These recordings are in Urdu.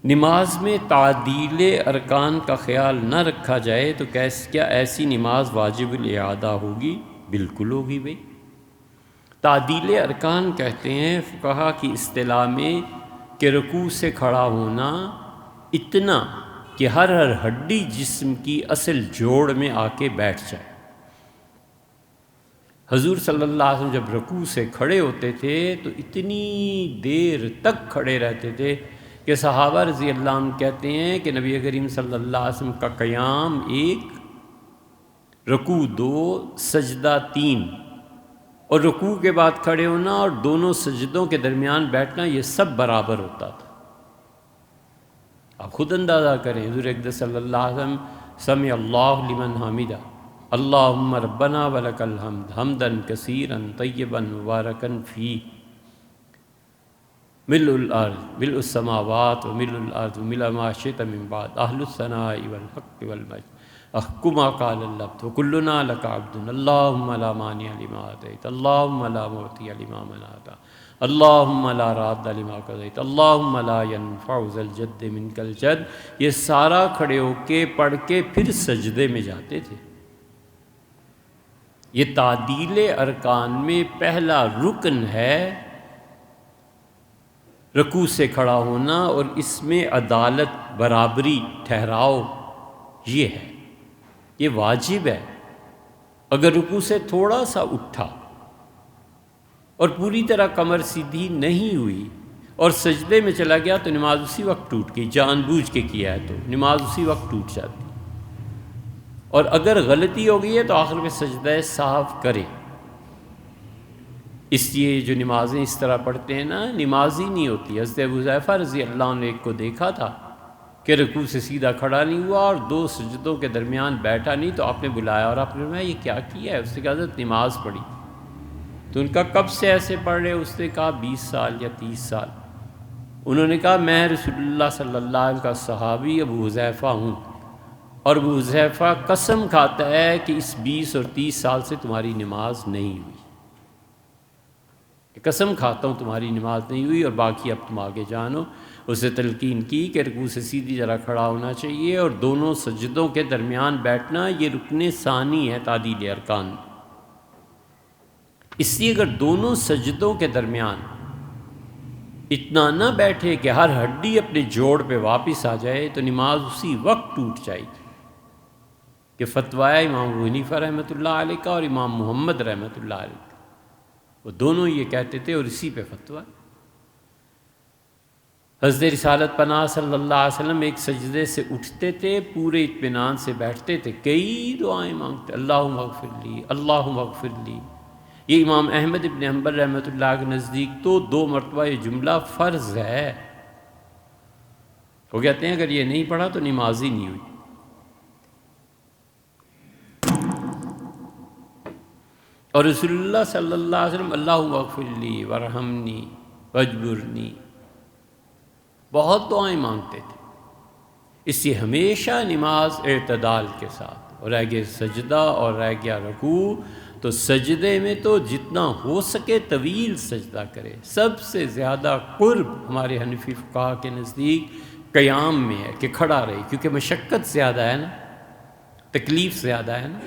نماز میں تعدیل ارکان کا خیال نہ رکھا جائے تو کیا ایسی نماز واجب الاعادہ ہوگی؟ بالکل ہوگی بھائی۔ تعدیل ارکان کہتے ہیں فقہا کی اصطلاح میں کہ رکوع سے کھڑا ہونا اتنا کہ ہر ہڈی جسم کی اصل جوڑ میں آ کے بیٹھ جائے۔ حضور صلی اللہ علیہ وسلم جب رکوع سے کھڑے ہوتے تھے تو اتنی دیر تک کھڑے رہتے تھے کہ صحابہ رضی اللہ عنہ کہتے ہیں کہ نبی کریم صلی اللہ علیہ وسلم کا قیام 1، رکوع 2، سجدہ 3، اور رکوع کے بعد کھڑے ہونا اور دونوں سجدوں کے درمیان بیٹھنا یہ سب برابر ہوتا تھا۔ آپ خود اندازہ کریں، حضور اقدس صلی اللہ علیہ وسلم سمع اللہ لمن حمدہ، اللہم ربنا ولک الحمد حمدا کثیرا طیبا مبارکا فیہ، ملء الارض ملء السماوات وملء الارض وملء ما شئت من بعد اہل الثناء والحق والمجد کما قال العبد وکلنا لک عبد اللہم لا مانع لما اعطیت اللہم لا معطی لما منعت اللہم لا راد لما قضیت اللہم لا ینفع ذا الجد منک الجد۔ یہ سارا کھڑے ہو کے پڑھ کے پھر سجدے میں جاتے تھے۔ یہ تعدیل ارکان میں پہلا رکن ہے رکوع سے کھڑا ہونا، اور اس میں عدالت، برابری، ٹھہراؤ یہ ہے، یہ واجب ہے۔ اگر رکوع سے تھوڑا سا اٹھا اور پوری طرح کمر سیدھی نہیں ہوئی اور سجدے میں چلا گیا تو نماز اسی وقت ٹوٹ گئی، جان بوجھ کے کیا ہے تو نماز اسی وقت ٹوٹ جاتی۔ اور اگر غلطی ہو گئی ہے تو آخر میں سجدہ صاف کرے۔ اس لیے جو نمازیں اس طرح پڑھتے ہیں نا، نماز ہی نہیں ہوتی۔ حضرت ابو حذیفہ رضی اللہ عنہ نے ایک کو دیکھا تھا کہ رکوع سے سیدھا کھڑا نہیں ہوا اور 2 سجدوں کے درمیان بیٹھا نہیں، تو آپ نے بلایا اور آپ نے فرمایا یہ کیا کیا ہے؟ اس نے کہا حضرت نماز پڑھی۔ تو ان کا کب سے ایسے پڑھ رہے؟ اس نے کہا 20 سال یا 30 سال۔ انہوں نے کہا میں رسول اللہ صلی اللہ علیہ وسلم کا صحابی ابو حذیفہ ہوں، اور ابو حذیفہ قسم کھاتا ہے کہ اس 20 اور 30 سال سے تمہاری نماز نہیں ہوئی، قسم کھاتا ہوں تمہاری نماز نہیں ہوئی، اور باقی اب تم آگے جانو۔ اسے تلقین کی کہ رکوع سے سیدھی جرا کھڑا ہونا چاہیے، اور دونوں سجدوں کے درمیان بیٹھنا یہ رکن ثانی ہے تعدیل ارکان۔ اس لیے اگر دونوں سجدوں کے درمیان اتنا نہ بیٹھے کہ ہر ہڈی اپنے جوڑ پہ واپس آ جائے تو نماز اسی وقت ٹوٹ جائے گی۔ کہ فتویٰ امام ابو حنیفہ رحمۃ اللہ علیہ کا اور امام محمد رحمۃ اللہ علیہ کا، وہ دونوں یہ کہتے تھے اور اسی پہ فتویٰ۔ حضرت رسالت پناہ صلی اللہ علیہ وسلم ایک سجدے سے اٹھتے تھے، پورے اطمینان سے بیٹھتے تھے، کئی دعائیں مانگتے، اللہم اغفر لی، اللہم اغفر لی۔ یہ امام احمد ابن حنبل رحمۃ اللہ کے نزدیک تو 2 مرتبہ یہ جملہ فرض ہے۔ وہ کہتے ہیں اگر یہ نہیں پڑھا تو نماز ہی نہیں ہوئی۔ اور رسول اللہ صلی اللہ علیہ وسلم اللہم اغفر لی ورحمنی واجبرنی بہت دعائیں مانگتے تھے۔ اس سے ہمیشہ نماز اعتدال کے ساتھ، اور رہ گیا سجدہ اور رہ گیا رکوع، تو سجدے میں تو جتنا ہو سکے طویل سجدہ کرے۔ سب سے زیادہ قرب ہمارے حنفی فقہا کے نزدیک قیام میں ہے کہ کھڑا رہے، کیونکہ مشقت زیادہ ہے نا، تکلیف زیادہ ہے نا۔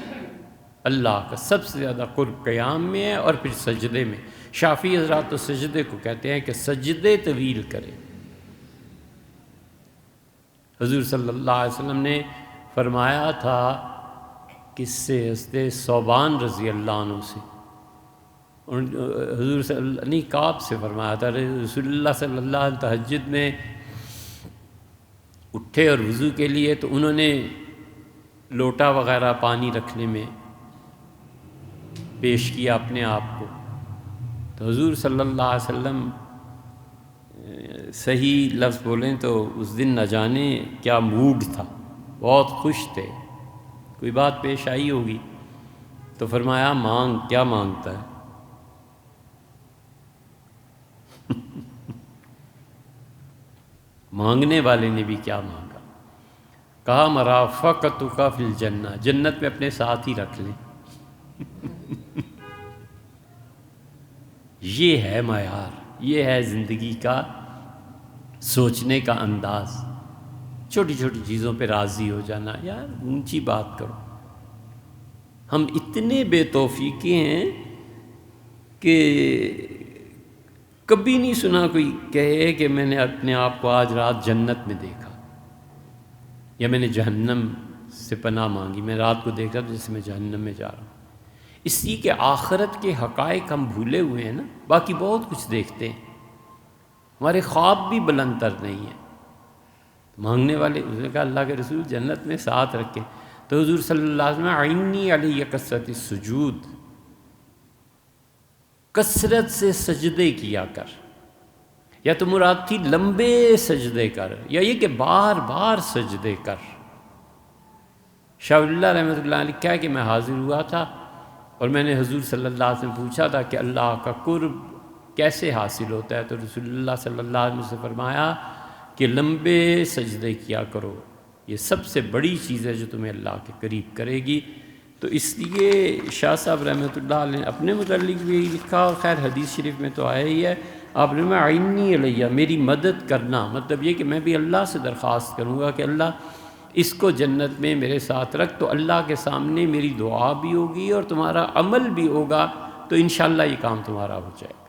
اللہ کا سب سے زیادہ قرب قیام میں ہے اور پھر سجدے میں۔ شافعی حضرات تو سجدے کو کہتے ہیں کہ سجدے طویل کرے۔ حضور صلی اللہ علیہ وسلم نے فرمایا تھا کس سے؟ حضرت ثوبان رضی اللہ عنہ سے، حضور صلی اللہ نہیں کعب سے فرمایا تھا، رسول اللہ صلی اللہ علیہ وسلم تہجد میں اٹھے اور وضو کے لیے، تو انہوں نے لوٹا وغیرہ پانی رکھنے میں پیش کیا اپنے آپ کو، تو حضور صلی اللہ علیہ وسلم صحیح لفظ بولیں تو اس دن نہ جانے کیا موڈ تھا، بہت خوش تھے، کوئی بات پیش آئی ہوگی، تو فرمایا مانگ، کیا مانگتا ہے؟ مانگنے والے نے بھی کیا مانگا؟ کہا مرافقتک فی الجنہ، جنت میں اپنے ساتھ ہی رکھ لیں۔ یہ ہے معیار، یہ ہے زندگی کا سوچنے کا انداز۔ چھوٹی چھوٹی چیزوں پہ راضی ہو جانا، یار اونچی بات کرو۔ ہم اتنے بے توفیقے ہیں کہ کبھی نہیں سنا کوئی کہے کہ میں نے اپنے آپ کو آج رات جنت میں دیکھا، یا میں نے جہنم سے پناہ مانگی، میں رات کو دیکھا تو جیسے میں جہنم میں جا رہا ہوں۔ اس لیے کہ آخرت کے حقائق ہم بھولے ہوئے ہیں نا، باقی بہت کچھ دیکھتے ہیں، ہمارے خواب بھی بلند تر نہیں ہیں۔ مانگنے والے، اس نے کہا اللہ کے رسول جنت میں ساتھ رکھیں، تو حضور صلی اللہ علیہ وسلم عینی علی کثرت السجود، کثرت سے سجدے کیا کر، یا تو مراد تھی لمبے سجدے کر، یا یہ کہ بار بار سجدے کر۔ شاہ ولی اللہ رحمۃ اللہ علیہ کیا کہ میں حاضر ہوا تھا اور میں نے حضور صلی اللہ علیہ وسلم پوچھا تھا کہ اللہ کا قرب کیسے حاصل ہوتا ہے، تو رسول اللہ صلی اللہ علیہ وسلم سے فرمایا کہ لمبے سجدے کیا کرو، یہ سب سے بڑی چیز ہے جو تمہیں اللہ کے قریب کرے گی۔ تو اس لیے شاہ صاحب رحمۃ اللہ علیہ نے اپنے متعلق بھی یہی لکھا، اور خیر حدیث شریف میں تو آیا ہی ہے، آپ نے میں عینی علیہ، میری مدد کرنا، مطلب یہ کہ میں بھی اللہ سے درخواست کروں گا کہ اللہ اس کو جنت میں میرے ساتھ رکھ، تو اللہ کے سامنے میری دعا بھی ہوگی اور تمہارا عمل بھی ہوگا، تو انشاءاللہ یہ کام تمہارا ہو جائے گا۔